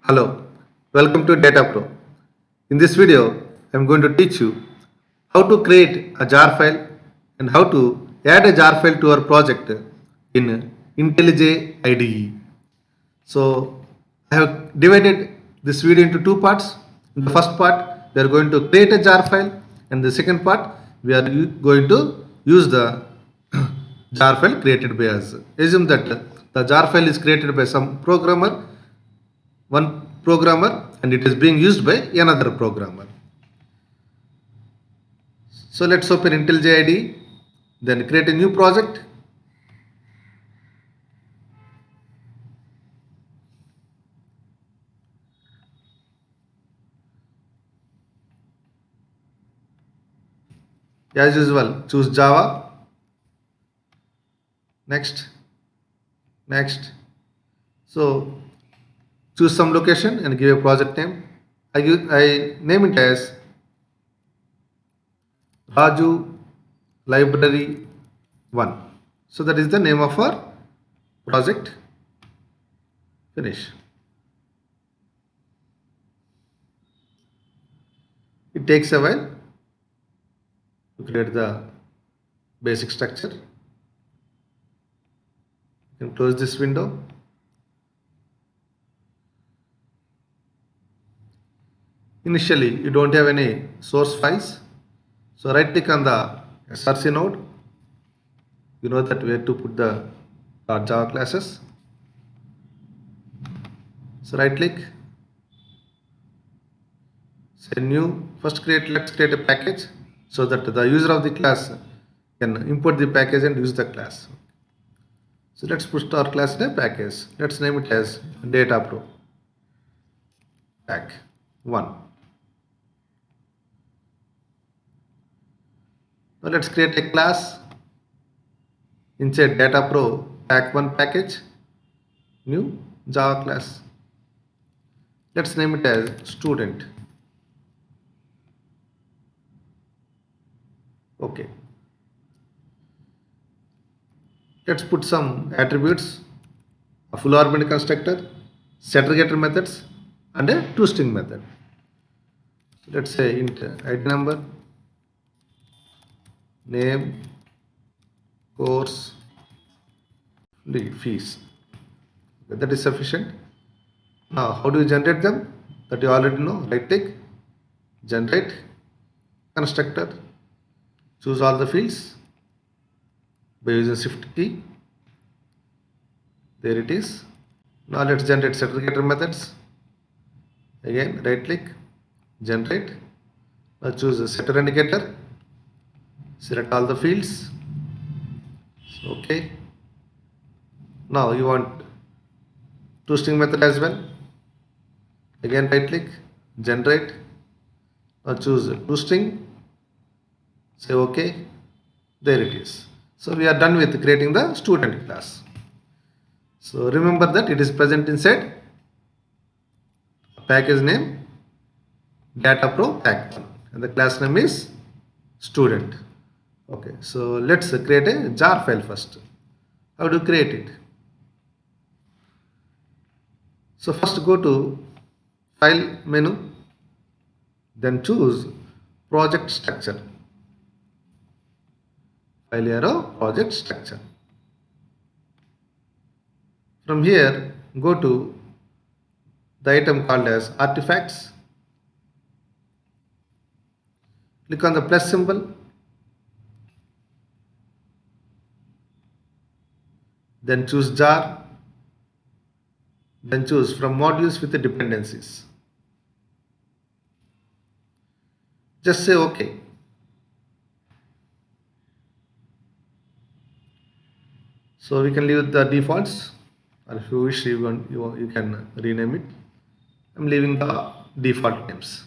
Hello, welcome to Data Pro. In this video, I am going to teach you how to create a jar file and how to add a jar file to our project in IntelliJ IDE. So, I have divided this video into two parts. In the first part, we are going to create a jar file, and the second part, we are going to use the jar file created by us. Assume that the jar file is created by some programmer, one programmer, and it is being used by another programmer. So let's open IntelliJ IDE, then create a new project. As usual, choose Java. Next, next. So choose some location and give a project name. I name it as Raju Library 1. So that is the name of our project. Finish. It takes a while to create the basic structure. You can close this window. Initially, you don't have any source files. So right click on the src node. You know that where to put the Java classes. So right click, say new. First let's create a package so that the user of the class can import the package and use the class. So let's put our class in a package. Let's name it as Data Pro Pack 1. Now let's create a class inside Data Pro Pack 1 package, new Java class. Let's name it as student. Okay. Let's put some attributes, a full argument constructor, setter getter methods, and a toString method. So let's say int ID number, name, course, fees. Okay, that is sufficient. Now, how do you generate them? That you already know. Right click, generate constructor, choose all the fields by using shift key. There it is. Now let's generate setter getter methods. Again, right click, generate. Now choose the setter and getter. Select all the fields. Okay. Now you want toString method as well. Again, right click, generate. Now choose toString. Say OK. There it is. So we are done with creating the student class. So remember that it is present inside package name Data Pro Pack 1 and the class name is student. Okay, so let's create a jar file first. How to create it? So first go to file menu, then choose project structure. File arrow, project structure. From here, go to the item called as artifacts. Click on the plus symbol. Then choose jar. Then choose from modules with the dependencies. Just say OK. So we can leave the defaults, or if you wish you can rename it. I'm leaving the default names.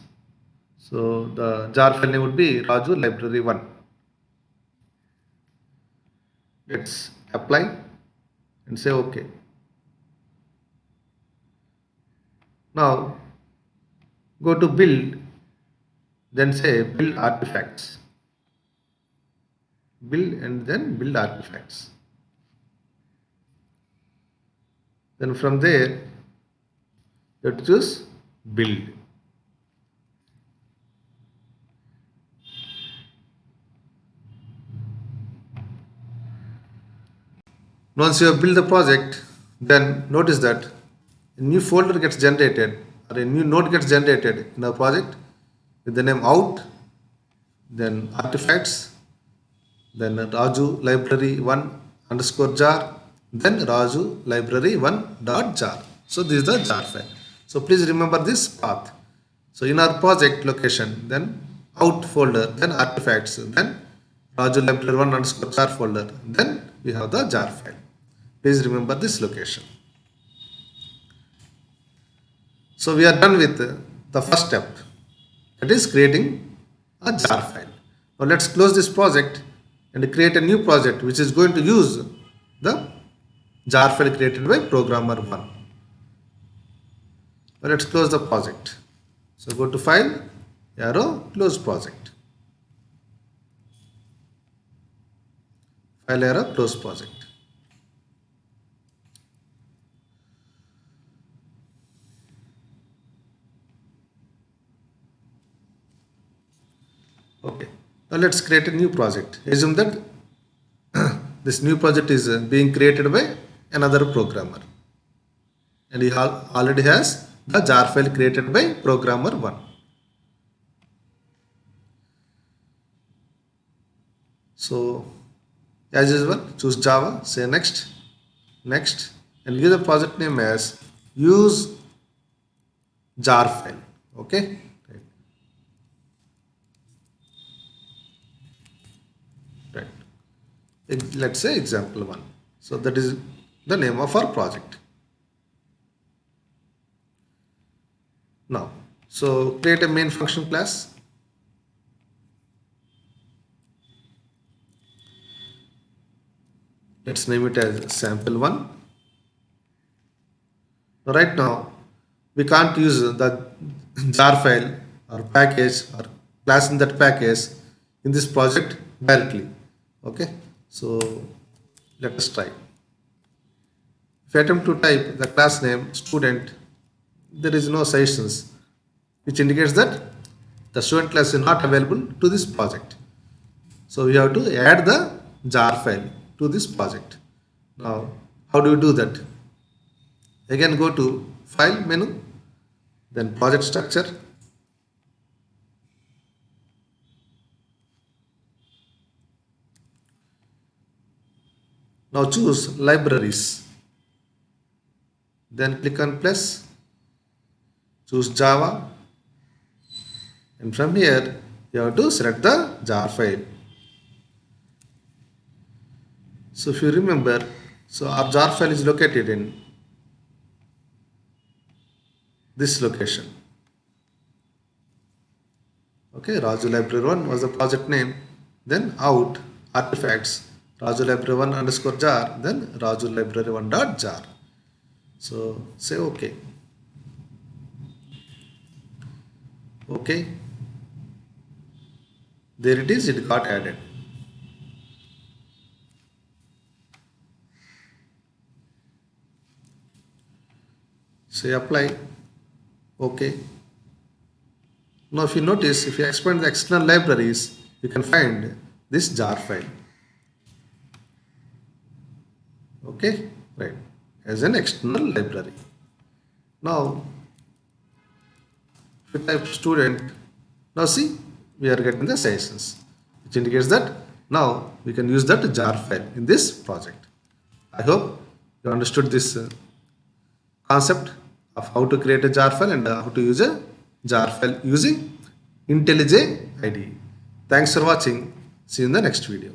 So the jar file name would be Raju Library 1. Let's apply and say OK. Now go to build, then say build artifacts. Build and then build artifacts. Then from there You have to choose build. Once you have built the project, then notice that a new folder gets generated or a new node gets generated in our project with the name out, then artifacts, then Raju library 1 underscore jar, then Raju library 1 dot jar. So this is the jar file. So please remember this path. So in our project location, then out folder, then artifacts, then Raju library 1 underscore jar folder, then we have the jar file. Please remember this location. So we are done with the first step, that is creating a jar file. Now let's close this project and create a new project which is going to use the jar file created by programmer 1. Now let's close the project. So go to file, arrow, close project. File arrow, close project. Okay, now let's create a new project. Assume that this new project is being created by another programmer and he already has the jar file created by programmer 1. So as usual, choose Java, say next, next, and give the project name as use jar file. Okay. Right. Let's say example 1. So that is the name of our project. Now, so create a main function class. Let's name it as sample1. Right now, we can't use the jar file or package or class in that package in this project directly. Okay, so let us try. If I attempt to type the class name student, there is no sessions, which indicates that the student class is not available to this project. So we have to add the jar file to this project. Now, how do you do that? Again, go to file menu, then project structure. Now choose libraries. Then click on plus, choose Java, and from here you have to select the jar file. So if you remember, so our jar file is located in this location. Okay, Raju library 1 was the project name, then out artifacts Raju library 1 underscore jar, then Raju library 1 dot jar. So say OK. Okay, there it is, it got added. Say apply. Okay. Now if you notice, if you expand the external libraries, you can find this jar file. Okay, right, as an external library. Now if you type student, now see, we are getting the sessions, which indicates that now we can use that jar file in this project. I hope you understood this concept of how to create a jar file and how to use a jar file using IntelliJ IDE. Thanks for watching. See you in the next video.